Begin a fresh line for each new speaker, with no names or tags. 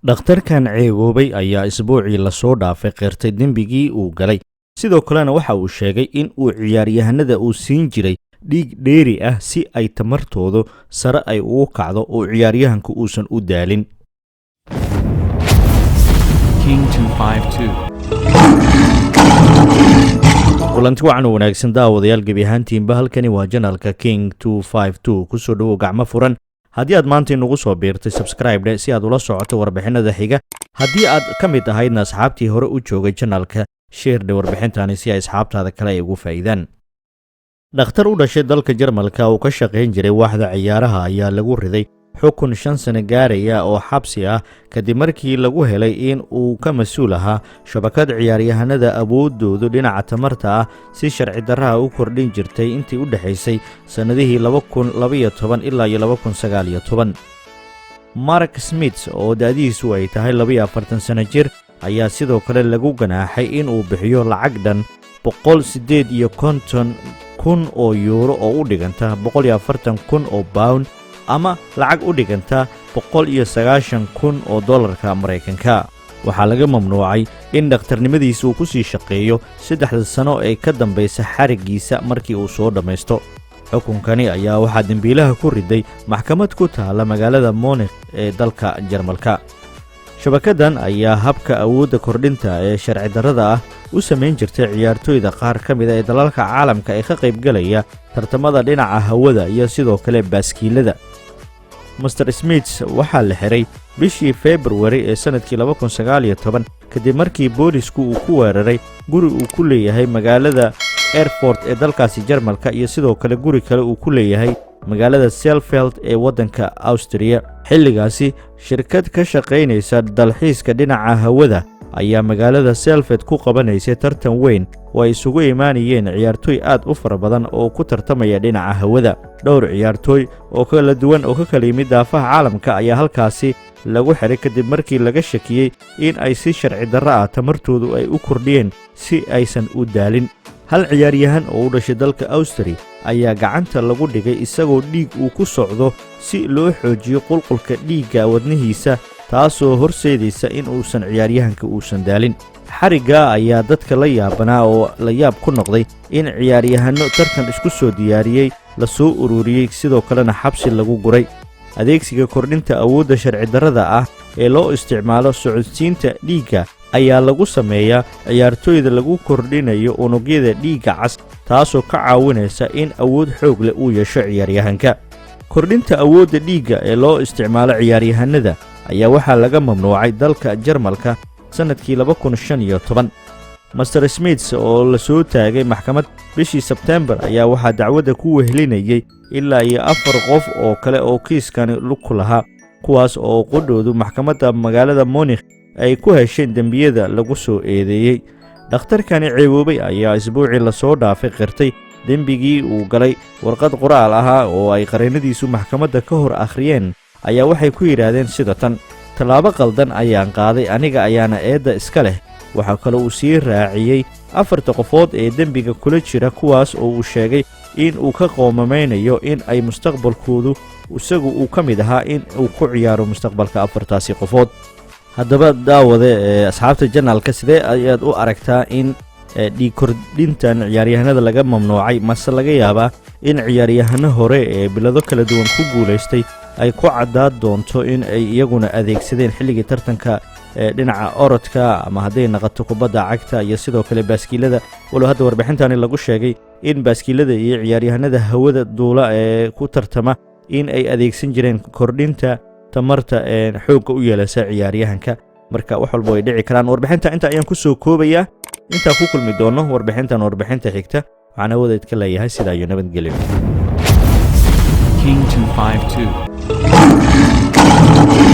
dhakhtarkan ceeboobay ayaa isbuucii lasoo dhaafay qirtay dembigii uu galay sidoo kalena waxa uu sheegay in uu ciyaaryahanada uu siin jiray dhiig dheeri ah si ay tamartoodu sare ay ugu kacdo oo ciyaaryahanku uusan u daalin. kulanti wacan wanaagsan daawadayaal gebi ahaantiinba halkani waa janalka King 252 kusoo dhawow gacmo furan. haddii aad maanta inugu soo biirtay subscribe si aad ula socoto warbixinada xiga. haddii aad ka mid ahaydna asxaabtii hore u joogay janalka, sheerdhe warbixintani si ay asxaabtaada kale ay ugu faa'iidaan. dhakhtar u dhashay dalka Jarmalka oo ka shaqayn jiray waaxda ciyaaraha ayaa lagu riday xukun 5 sano gaaraya oo xabsi ah kadib markii lagu helay in uu ka mas'uul ahaa shabakad ciyaaryahanada awoodoodu dhinaca tamarta ah si sharci darraha u kordhin jirtay intii u dhaxaysay sanadihii 2012 ilaa 2019. Mark Smith oo da'diisu ay tahay 42 sano jir ayaa sidoo kale lagu ganaaxay in uu bixiyo lacag dhan 158,000 oo euro oo u dhiganta 140,000 oo pound ama lacag u dhiganta 190,000 oo dollarka Mareykanka. waxaa laga mamnuucay in dhakhtarnimadiisa uu ku sii shaqeeyo 3 sano ee ka dambaysa xarigiisa markii uu soo dhammaysto. xukunkani ayaa waxaa dambiilaha ku riday maxkamad ku taala magaalada Munich ee dalka Jarmalka. shabakadan ayaa habka awoodda kordhinta ee sharci darrada ah u samayn jirtay ciyaartooyda qaar ka mid ah ee dalalka caalamka ee ka qayb galaya tartamada dhinaca hawada iyo sidoo kale baaskiilada. Mr. Smith waxaa la xiray bishii February ee sanadkii 2019 kadib markii boolisku uu ku weeraray guri uu ku leeyahay magaalada Erfurt ee dalkaasi Jarmalka iyo sidoo kale guri kale uu ku leeyahay magaalada Seelfeld ee waddanka Austria. xilligaasi shirkad ka shaqaynaysa dalxiiska dhinaca hawada ayaa magaalada Seelfeld ku qabanaysay tartan weyn oo ay isugu imaanayeen ciyaartooy aad u fara badan oo ku tartamaya dhinaca hawada. dhowr ciyaartooy oo kala duwan oo ka kala yimid daafaha caalamka ayaa halkaasi lagu xiray kadib markii laga shakiyey in ay si sharci darro ah tamartoodu ay u kordhiyeen si aysan u daalin. hal ciyaaryahan oo u dhashay dalka Austria ayaa gacanta lagu dhigay isagoo dhiig uu ku socdo si loo xoojiyo qulqulka dhiigga wadnihiisa, taasoo horseedaysa in uusan ciyaaryahanka uusan daalin. xariga ayaa dadka la yaabanaa oo la yaab ku noqday in ciyaaryahano tartan isku soo diyaariyey la soo ururiyey sidoo kalena xabsi lagu guray. adeegsiga kordhinta awoodda sharci darrada ah ee loo isticmaalo socodsiinta dhiigga ayaa lagu sameeyaa ciyaartooyda lagu kordhinayo unugyada dhiigga cas, taasoo ka caawinaysa in awood xoog leh uu yeesho ciyaaryahanka. kordhinta awoodda dhiigga ee loo isticmaalo ciyaaryahanada ayaa waxaa laga mamnuucay dalka Jarmalka sanadkii 2015. Mr. Smith oo la soo taagay maxkamad bishii September ayaa waxaa dacwadda ku wehlinayay ilaa 4 qof oo kale oo kiiskani lug ku lahaa, kuwaas oo qodhoodu maxkamadda magaalada Munich ay ku hesheen dembiyada lagu soo eedeeyey. dhakhtarkani ceeboobay ayaa isbuucii lasoo dhaafay qirtay dembigii uu galay. warqad qoraal ahaa oo ay qareenadiisu maxkamadda ka hor akhriyeen ayaa waxay ku yidhaahdeen sida tan: tallaabo qaldan ayaan qaaday, aniga ayaana eedda iska leh. waxaa kale uu sii raaciyey 4 qofood ee dembiga kula jira, kuwaas oo uu sheegay in uu ka qoomamaynayo in ay mustaqbalkoodu isagu uu ka mid ahaa in uu ku ciyaaro mustaqbalka 4taasi qofood. haddaba daawade asxaabta janalka, sidee ayaad u aragtaa in dhiig kordhintan ciyaaryahanada laga mamnuucay, mase laga yaabaa in ciyaaryahano hore ee bilado kala duwan ku guulaystay ay ku caddaad doonto in ay iyaguna adeegsadeen xilligii tartanka dhinaca orodka ama hadday naqato kubadda cagta iyo sidoo kale baaskiilada? walow hadda warbixintani lagu sheegay in baaskiilada iyo ciyaaryahanada hawada duula ee ku tartama in ay adeegsan jireen kordhinta tamarta xoogga u yeelasa ciyaaryahanka. marka wax walba way dhici karaan. warbixinta inta ayaan ku soo koobayaa. intaa ku kulmi doono warbixinta xigta, waxaan awoodeed ka leeyahay sidaa iyo nabadgelyo.
King 252